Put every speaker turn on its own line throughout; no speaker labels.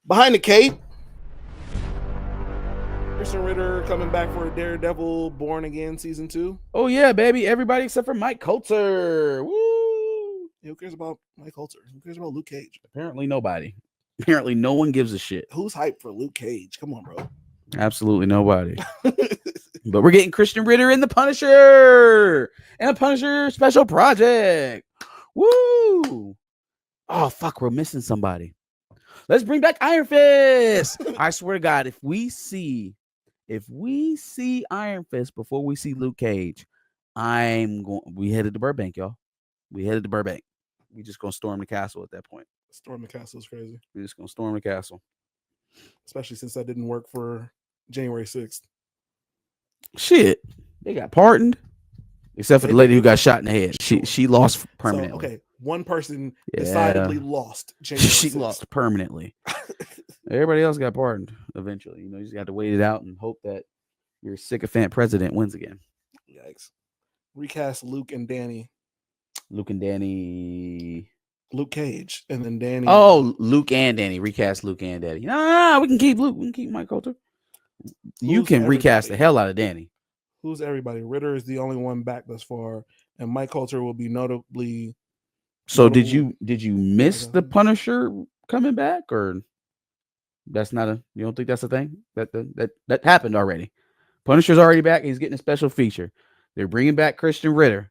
Behind the cape, Christian Ritter coming back for Daredevil Born Again season 2.
Oh yeah, baby! Everybody except for Mike Coulter. Woo!
Who cares about Mike Coulter? Who cares about Luke Cage?
Apparently nobody. Apparently no one gives a shit.
Who's hyped for Luke Cage? Come on, bro.
Absolutely nobody. But we're getting Christian Ritter in the Punisher and a Punisher special project. Woo! Oh fuck, we're missing somebody. Let's bring back Iron Fist. I swear to God, if we see Iron Fist before we see Luke Cage, we headed to Burbank, y'all. We headed to Burbank. We just gonna storm the castle at that point.
Storm the Castle is crazy.
We're just gonna storm the castle.
Especially since that didn't work for January 6th.
Shit. They got pardoned. Except for the lady who got shot in the head. She lost permanently.
So, okay. One person decidedly lost.
She lost permanently. Everybody else got pardoned eventually. You just got to wait it out and hope that your sycophant president wins again.
Yikes. Recast Luke and Danny.
Luke and Danny.
Luke Cage and then Danny.
Oh, Luke and Danny. Recast Luke and Danny. No, we can keep Luke. We can keep Mike Coulter. You can recast the hell out of Danny.
Who's everybody? Ritter is the only one back thus far, and Mike Coulter will be notably.
So did you miss the Punisher coming back, or that's not you don't think that's a thing that happened already? Punisher's already back. He's getting a special feature. They're bringing back Christian Ritter,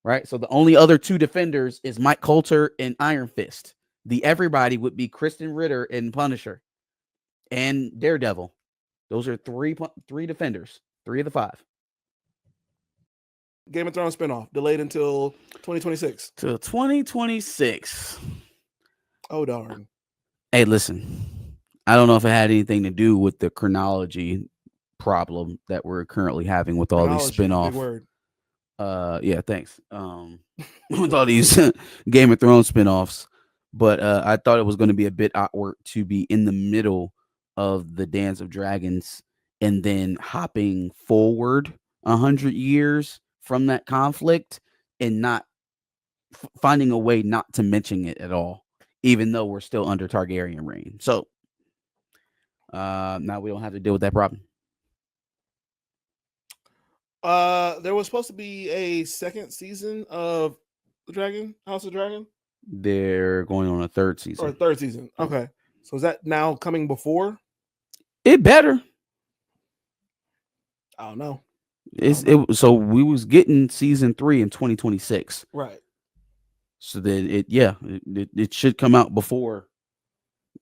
right? So the only other two defenders is Mike Coulter and Iron Fist. The everybody would be Christian Ritter and Punisher and Daredevil. Those are three defenders, 3 of the 5.
Game of Thrones spinoff delayed until 2026.
Till 2026.
Oh darn!
Hey, listen. I don't know if it had anything to do with the chronology problem that we're currently having with all these spinoff.
Big word.
Yeah, thanks. With all these Game of Thrones spinoffs, but I thought it was going to be a bit awkward to be in the middle of the Dance of Dragons and then hopping forward 100 years from that conflict and not finding a way not to mention it at all, even though we're still under Targaryen reign. So now we don't have to deal with that problem.
There was supposed to be a second season of the House of Dragon.
They're going on a third season.
Or a third season. Okay. So is that now coming before?
It better.
I don't know.
So we was getting season 3 in 2026.
Right.
So that it should come out before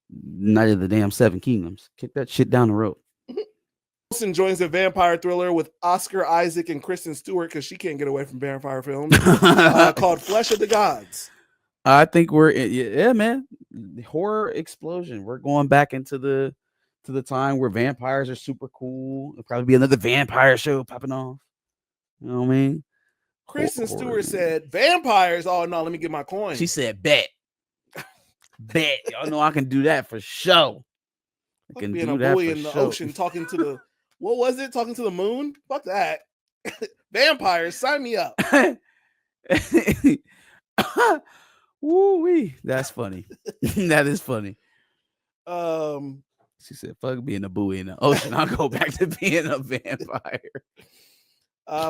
Night of the Damn Seven Kingdoms. Kick that shit down the road.
Wilson joins the vampire thriller with Oscar Isaac and Kristen Stewart because she can't get away from vampire films called Flesh of the Gods.
I think we're man. Horror explosion. We're going back into the time where vampires are super cool. There'll probably be another vampire show popping off. You know what I mean?
Kristen Stewart said, "Vampires? Oh no, let me get my coin."
She said, "Bet, bet." Y'all know I can do that for sure.
I can do that buoy in the ocean, talking to the what was it? Talking to the moon? Fuck that. Vampires, sign me up.
Woo-wee. That's funny. That is funny. She said, "Fuck being a buoy in the ocean. I'll go back to being a vampire."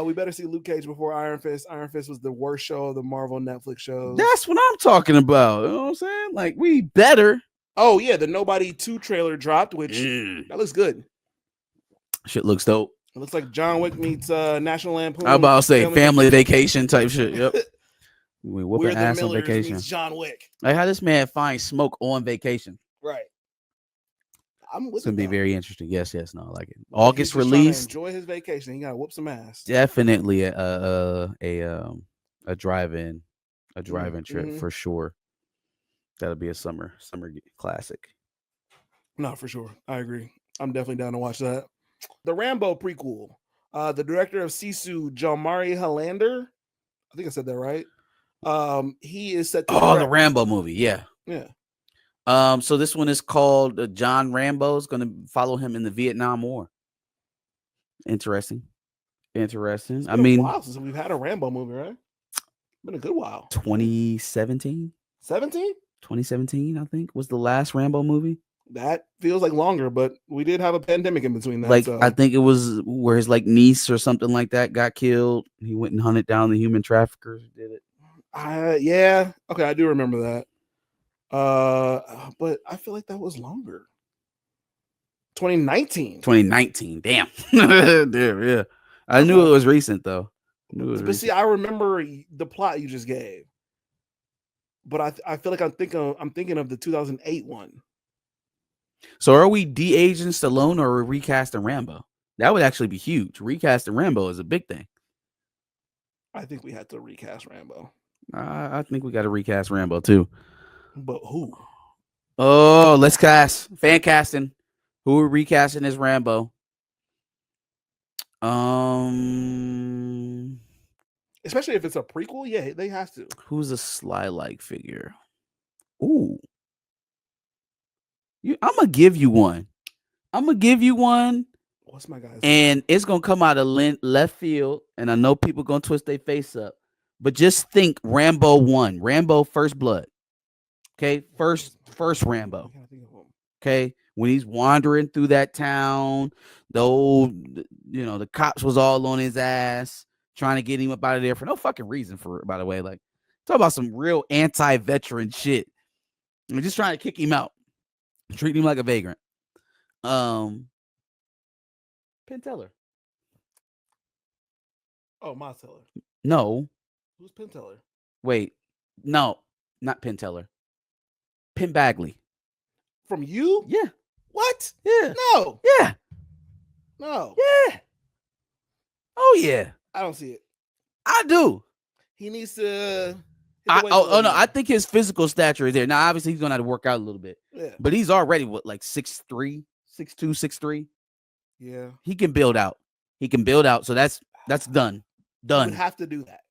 We better see Luke Cage before Iron Fist. Iron Fist was the worst show of the Marvel Netflix shows.
That's what I'm talking about. You know what I'm saying? Like, we better.
Oh, yeah. The Nobody 2 trailer dropped, which that looks good.
Shit looks dope.
It looks like John Wick meets National Lampoon.
I'm about to say family vacation type shit. Yep. We whooping ass on vacation.
Meets John Wick.
Like how this man finds smoke on vacation.
Right.
It's gonna be very interesting. Yes, no, I like it. August release.
Enjoy his vacation. He gotta whoop some ass.
Definitely a drive-in trip for sure. That'll be a summer classic.
No, for sure. I agree. I'm definitely down to watch that. The Rambo prequel. The director of Sisu, Jalmari Helander. I think I said that right. He is set to
the Rambo movie. Yeah. So this one is called John Rambo. Is going to follow him in the Vietnam War. Interesting.
It's been a while since we've had a Rambo movie, right? Been a good while.
2017.
2017,
I think, was the last Rambo movie.
That feels like longer, but we did have a pandemic in between that.
Like
So
I think it was where his like niece or something like that got killed. He went and hunted down the human traffickers who did it.
yeah, okay, I do remember that. But I feel like that was longer. 2019.
2019. Damn. Damn, yeah. I knew it was recent though.
But see, I remember the plot you just gave. But I feel like I'm thinking of the 2008 one.
So are we de-aging Stallone or are we recasting Rambo? That would actually be huge. Recasting Rambo is a big thing.
I think we had to recast Rambo.
I think we got to recast Rambo too.
But who?
Oh, let's cast fan casting. Who are recasting as Rambo?
Especially if it's a prequel, yeah, they have to.
Who's a Sly-like figure? Ooh, I'm gonna give you one.
What's my guy's
and it's gonna come out of left field, and I know people gonna twist their face up, but just think Rambo 1, Rambo First Blood. Okay, first Rambo. Okay, when he's wandering through that town, the cops was all on his ass trying to get him up out of there for no fucking reason. By the way, like talk about some real anti-veteran shit. I'm just trying to kick him out, treat him like a vagrant. Penn Teller.
Oh, Miles Teller.
No.
Who's Penn Teller?
Wait, no, not Penn Teller. Penn Bagley.
From You?
Yeah.
What?
Yeah.
No.
Yeah.
No.
Yeah. Oh yeah.
I don't see it.
I do.
He needs to.
No, I think his physical stature is there. Now, obviously, he's gonna have to work out a little bit.
Yeah.
But he's already like 6'3", 6'2", 6'3".
Yeah.
He can build out. So that's done. Done.
You have to do that.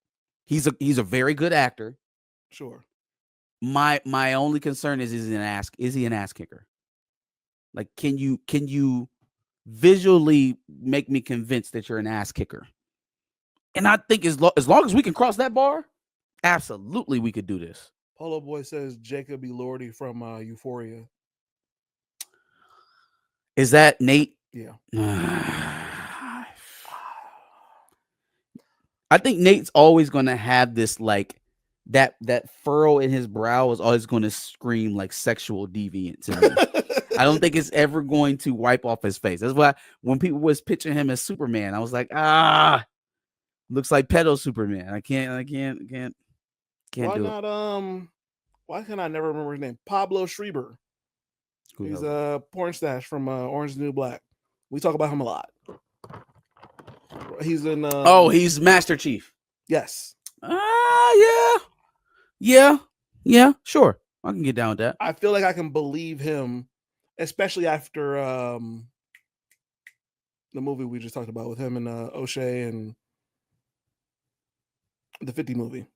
He's a very good actor.
Sure.
My only concern is he an ass kicker? Like, can you visually make me convinced that you're an ass kicker? And I think as long as we can cross that bar, absolutely we could do this.
Polo Boy says Jacob Elordi from Euphoria.
Is that Nate?
Yeah.
I think Nate's always going to have this like that furrow in his brow is always going to scream like sexual deviant to me. I don't think it's ever going to wipe off his face. That's why when people was pitching him as Superman, I was like, looks like pedo Superman. I can't
why
do
not,
it.
Why can I never remember his name? Pablo Schreiber. He's a porn stash from Orange is the New Black. We talk about him a lot. He's in
he's Master Chief.
Yes.
Yeah, sure. I can get down with that.
I feel like I can believe him, especially after the movie we just talked about with him and O'Shea and the 50 movie.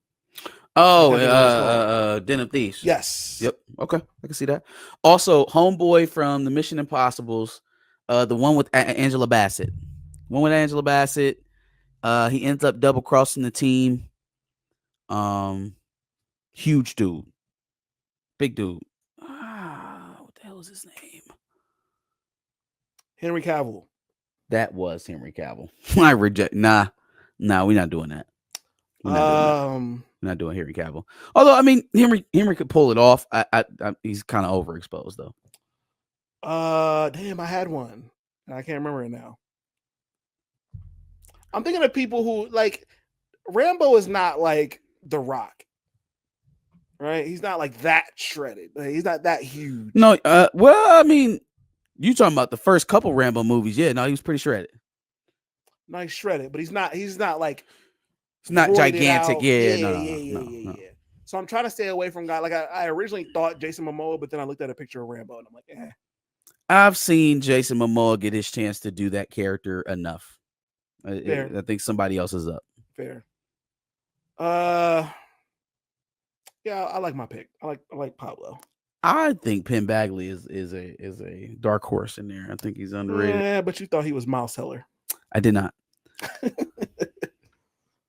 Den of Thieves.
Yes.
Yep. Okay, I can see that. Also, homeboy from the Mission Impossibles, the one with Angela Bassett. He ends up double crossing the team. Huge dude, big dude. What the hell is his name?
Henry Cavill.
That was Henry Cavill. I reject. Nah, we're not doing that. We're not doing Henry Cavill. Although, I mean, Henry could pull it off. He's kind of overexposed though.
Damn, I had one and I can't remember it now. I'm thinking of people who like Rambo is not like The Rock, right? He's not like that shredded. He's not that huge.
No, well, I mean, you talking about the first couple Rambo movies? Yeah, no, he was pretty shredded.
Nice shredded, but he's not like.
It's not gigantic.
No. So I'm trying to stay away from guys. Like I originally thought Jason Momoa, but then I looked at a picture of Rambo and I'm like, eh.
I've seen Jason Momoa get his chance to do that character enough. I think somebody else is up.
Fair. Yeah, I like my pick. I like Pablo.
I think Penn Bagley is a dark horse in there. I think he's underrated.
Yeah, but you thought he was Miles Teller.
I did not.